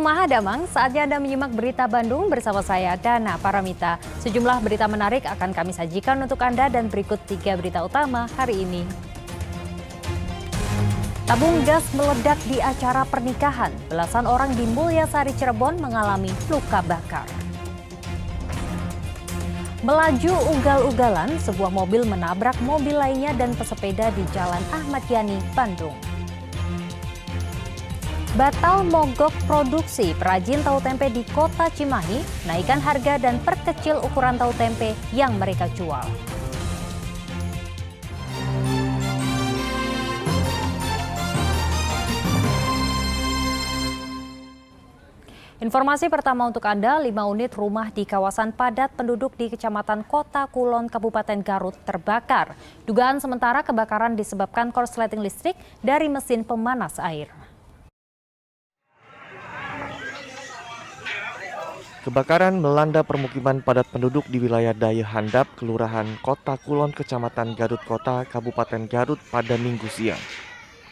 Kumaha Damang, saatnya Anda menyimak berita Bandung bersama saya, Dana Paramita. Sejumlah berita menarik akan kami sajikan untuk Anda dan berikut 3 berita utama hari ini. Tabung gas meledak di acara pernikahan. Belasan orang di Mulyasari Cirebon mengalami luka bakar. Melaju ugal-ugalan, sebuah mobil menabrak mobil lainnya dan pesepeda di Jalan Ahmad Yani, Bandung. Batal mogok produksi, perajin tahu tempe di Kota Cimahi naikkan harga dan perkecil ukuran tahu tempe yang mereka jual. Informasi pertama untuk Anda, 5 unit rumah di kawasan padat penduduk di Kecamatan Kota Kulon, Kabupaten Garut terbakar. Dugaan sementara kebakaran disebabkan korsleting listrik dari mesin pemanas air. Kebakaran melanda permukiman padat penduduk di wilayah Daya Handap, Kelurahan Kota Kulon, Kecamatan Garut Kota, Kabupaten Garut pada Minggu siang.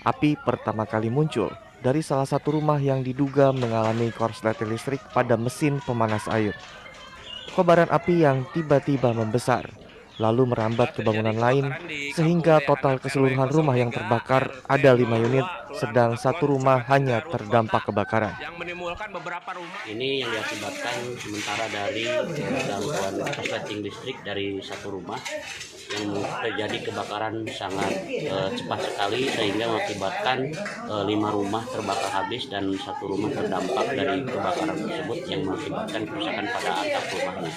Api pertama kali muncul dari salah satu rumah yang diduga mengalami korsleting listrik pada mesin pemanas air. Kobaran api yang tiba-tiba membesar, lalu merambat ke bangunan lain, sehingga total keseluruhan rumah yang terbakar ada 5 unit, sedang satu rumah hanya terdampak kebakaran. Ini yang diakibatkan sementara dari gangguan korsleting listrik dari satu rumah yang terjadi kebakaran sangat cepat sekali sehingga mengakibatkan 5 rumah terbakar habis dan satu rumah terdampak dari kebakaran tersebut yang mengakibatkan kerusakan pada atap rumahnya.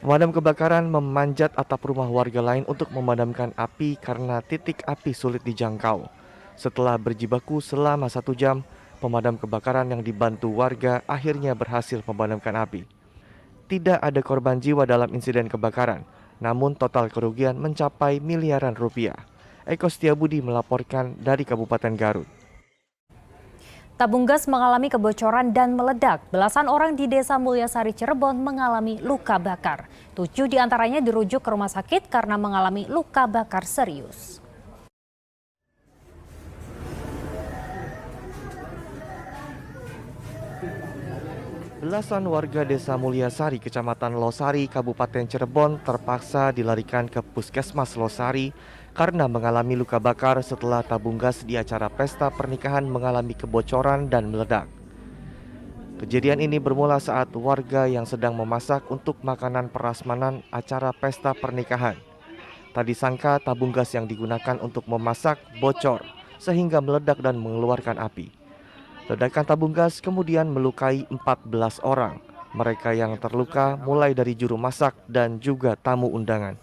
Pemadam kebakaran memanjat atap rumah warga lain untuk memadamkan api karena titik api sulit dijangkau. Setelah berjibaku selama 1 jam, pemadam kebakaran yang dibantu warga akhirnya berhasil memadamkan api. Tidak ada korban jiwa dalam insiden kebakaran, namun total kerugian mencapai miliaran rupiah. Eko Setiabudi melaporkan dari Kabupaten Garut. Tabung gas mengalami kebocoran dan meledak. Belasan orang di Desa Mulyasari Cirebon mengalami luka bakar. 7 diantaranya dirujuk ke rumah sakit karena mengalami luka bakar serius. Belasan warga Desa Mulyasari, Kecamatan Losari, Kabupaten Cirebon terpaksa dilarikan ke Puskesmas Losari karena mengalami luka bakar setelah tabung gas di acara pesta pernikahan mengalami kebocoran dan meledak. Kejadian ini bermula saat warga yang sedang memasak untuk makanan prasmanan acara pesta pernikahan. Tak disangka tabung gas yang digunakan untuk memasak bocor sehingga meledak dan mengeluarkan api. Ledakan tabung gas kemudian melukai 14 orang. Mereka yang terluka mulai dari juru masak dan juga tamu undangan.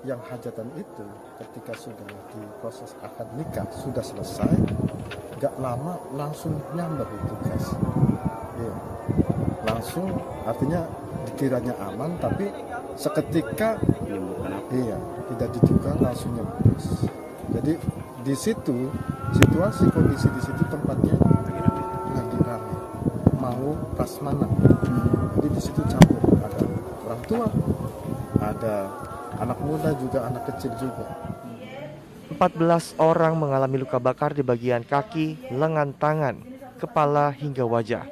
Yang hajatan itu ketika sudah diproses akad nikah sudah selesai, gak lama langsung nyamber itu gas. Ya. Langsung artinya dikiranya aman, tapi seketika tidak diduga langsung nyembus. Jadi di situ situasi kondisi di situ tempatnya lagi ramai mau prasmanan. Jadi di situ campur ada orang tua, ada anak muda juga, anak kecil juga. 14 orang mengalami luka bakar di bagian kaki, lengan tangan, kepala hingga wajah.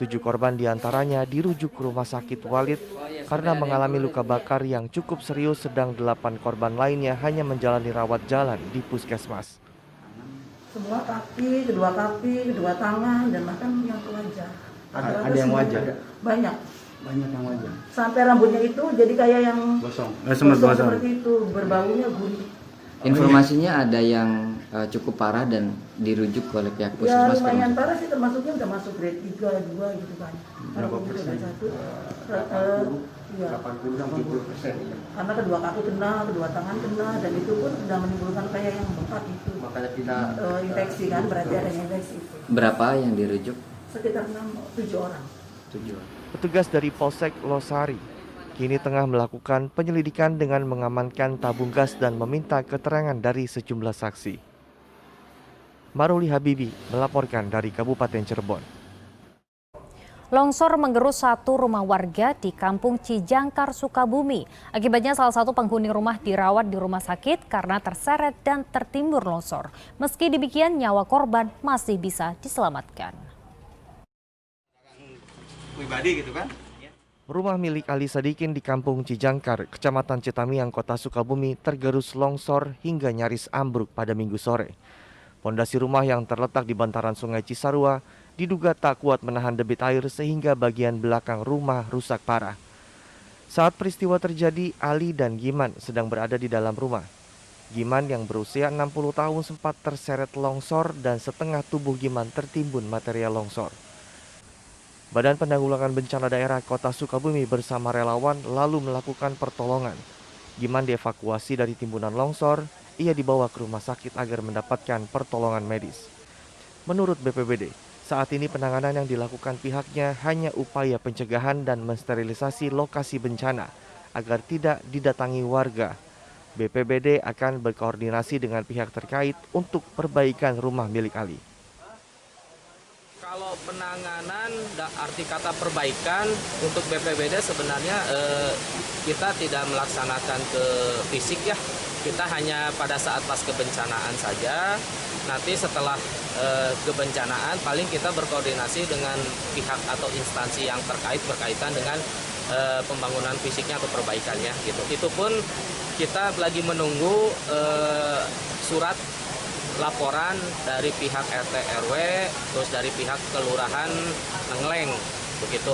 7 korban diantaranya dirujuk ke rumah sakit Walid karena mengalami luka bakar yang cukup serius, sedang 8 korban lainnya hanya menjalani rawat jalan di puskesmas. Semua kaki, kedua tangan, dan bahkan yang ke wajah. Ada yang wajah? Banyak Yang wajah. Sampai rambutnya itu jadi kayak yang Gosong. Seperti itu, berbaunya gurih. Informasinya ada yang cukup parah dan dirujuk oleh pihak Ya puskesmas. lumayan parah sih, termasuknya udah masuk grade 3, 2 gitu kan. Berapa persen? Ya. 80-90%. Karena kedua kaki kena, kedua tangan kena, dan itu pun sudah menimbulkan kayak yang bengkak itu. Makanya kita infeksi kan, berarti ada infeksi itu. Berapa yang dirujuk? Sekitar 7 orang. 7. Petugas dari Polsek Losari kini tengah melakukan penyelidikan dengan mengamankan tabung gas dan meminta keterangan dari sejumlah saksi. Maruli Habibi melaporkan dari Kabupaten Cirebon. Longsor menggerus satu rumah warga di Kampung Cijangkar, Sukabumi. Akibatnya salah satu penghuni rumah dirawat di rumah sakit karena terseret dan tertimbun longsor. Meski demikian, nyawa korban masih bisa diselamatkan. pribadi gitu kan. Rumah milik Ali Sadikin di Kampung Cijangkar, Kecamatan Citamiang, Kota Sukabumi tergerus longsor hingga nyaris ambruk pada Minggu sore. Pondasi rumah yang terletak di bantaran Sungai Cisarua diduga tak kuat menahan debit air sehingga bagian belakang rumah rusak parah. Saat peristiwa terjadi, Ali dan Giman sedang berada di dalam rumah. Giman yang berusia 60 tahun sempat terseret longsor dan setengah tubuh Giman tertimbun material longsor. Badan Penanggulangan Bencana Daerah Kota Sukabumi bersama relawan lalu melakukan pertolongan. Giman dievakuasi dari timbunan longsor, ia dibawa ke rumah sakit agar mendapatkan pertolongan medis. Menurut BPBD, saat ini penanganan yang dilakukan pihaknya hanya upaya pencegahan dan mensterilisasi lokasi bencana agar tidak didatangi warga. BPBD akan berkoordinasi dengan pihak terkait untuk perbaikan rumah milik Ali. Kalau penanganan, arti kata perbaikan untuk BPBD sebenarnya kita tidak melaksanakan ke fisik ya. Kita hanya pada saat pas kebencanaan saja. Nanti setelah kebencanaan paling kita berkoordinasi dengan pihak atau instansi yang terkait berkaitan dengan pembangunan fisiknya atau perbaikannya gitu. Itu pun kita lagi menunggu surat laporan dari pihak RT RW, terus dari pihak kelurahan Nengleng, begitu.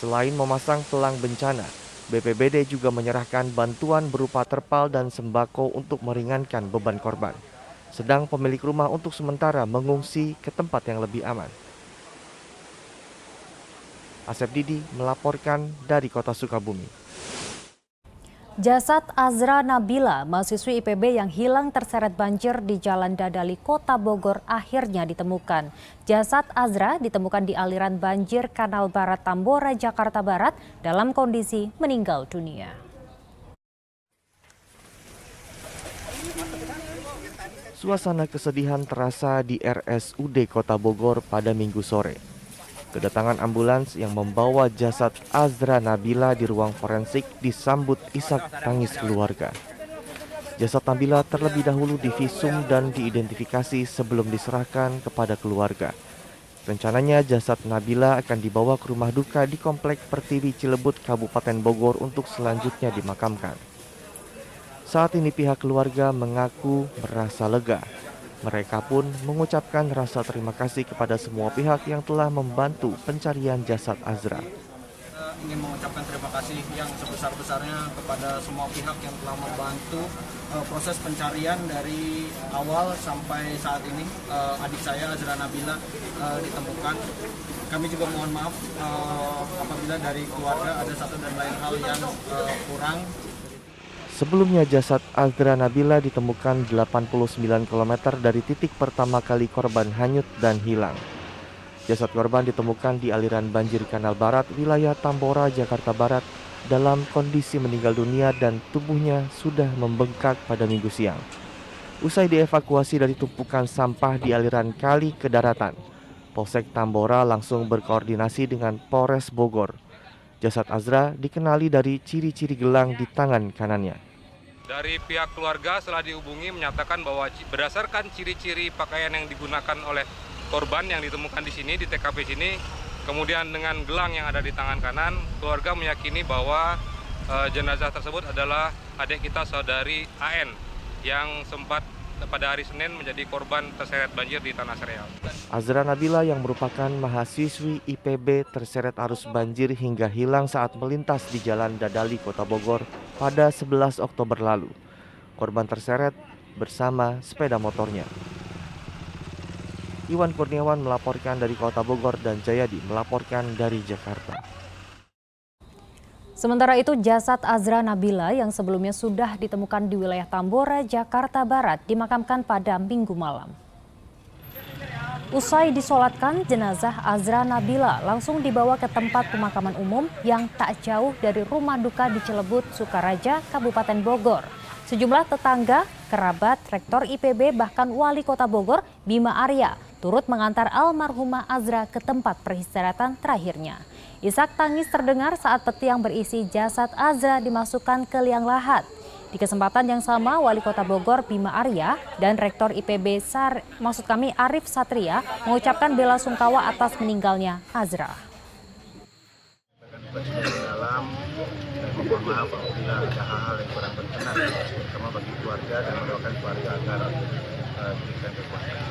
Selain memasang pelang bencana, BPBD juga menyerahkan bantuan berupa terpal dan sembako untuk meringankan beban korban. Sedang pemilik rumah untuk sementara mengungsi ke tempat yang lebih aman. Asep Didi melaporkan dari Kota Sukabumi. Jasad Azra Nabila, mahasiswi IPB yang hilang terseret banjir di Jalan Dadali, Kota Bogor akhirnya ditemukan. Jasad Azra ditemukan di aliran banjir Kanal Barat Tambora, Jakarta Barat dalam kondisi meninggal dunia. Suasana kesedihan terasa di RSUD Kota Bogor pada Minggu sore. Kedatangan ambulans yang membawa jasad Azra Nabila di ruang forensik disambut isak tangis keluarga. Jasad Nabila terlebih dahulu divisum dan diidentifikasi sebelum diserahkan kepada keluarga. Rencananya jasad Nabila akan dibawa ke rumah duka di Komplek Pertiwi Cilebut, Kabupaten Bogor untuk selanjutnya dimakamkan. Saat ini pihak keluarga mengaku merasa lega. Mereka pun mengucapkan rasa terima kasih kepada semua pihak yang telah membantu pencarian jasad Azra. Ingin mengucapkan terima kasih yang sebesar-besarnya kepada semua pihak yang telah membantu proses pencarian dari awal sampai saat ini. Adik saya Azra Nabila ditemukan. Kami juga mohon maaf apabila dari keluarga ada satu dan lain hal yang kurang. Sebelumnya jasad Azra Nabila ditemukan 89 km dari titik pertama kali korban hanyut dan hilang. Jasad korban ditemukan di aliran banjir Kanal Barat, wilayah Tambora, Jakarta Barat dalam kondisi meninggal dunia dan tubuhnya sudah membengkak pada Minggu siang. Usai dievakuasi dari tumpukan sampah di aliran kali ke daratan, Polsek Tambora langsung berkoordinasi dengan Polres Bogor. Jasad Azra dikenali dari ciri-ciri gelang di tangan kanannya. Dari pihak keluarga setelah dihubungi menyatakan bahwa berdasarkan ciri-ciri pakaian yang digunakan oleh korban yang ditemukan di sini, di TKP sini, kemudian dengan gelang yang ada di tangan kanan, keluarga meyakini bahwa jenazah tersebut adalah adik kita saudari AN yang sempat pada hari Senin menjadi korban terseret banjir di Tanah Sereal. Azra Nabila yang merupakan mahasiswi IPB terseret arus banjir hingga hilang saat melintas di Jalan Dadali, Kota Bogor pada 11 Oktober lalu. Korban terseret bersama sepeda motornya. Iwan Kurniawan melaporkan dari Kota Bogor dan Jayadi melaporkan dari Jakarta. Sementara itu, jasad Azra Nabila yang sebelumnya sudah ditemukan di wilayah Tambora, Jakarta Barat dimakamkan pada Minggu malam. Usai disolatkan, jenazah Azra Nabila langsung dibawa ke tempat pemakaman umum yang tak jauh dari rumah duka di Cilebut, Sukaraja, Kabupaten Bogor. Sejumlah tetangga, kerabat, rektor IPB bahkan wali kota Bogor, Bima Arya, turut mengantar almarhumah Azra ke tempat peristirahatan terakhirnya. Isak tangis terdengar saat peti yang berisi jasad Azra dimasukkan ke liang lahat. Di kesempatan yang sama, Wali Kota Bogor Bima Arya dan Rektor IPB Arif Satria mengucapkan bela sungkawa atas meninggalnya Azra. bersih dari dalam dan mohon maaf apabila ada hal-hal yang kurang berkenan, terutama bagi keluarga dan mendoakan keluarga agar diberikan kekuatan.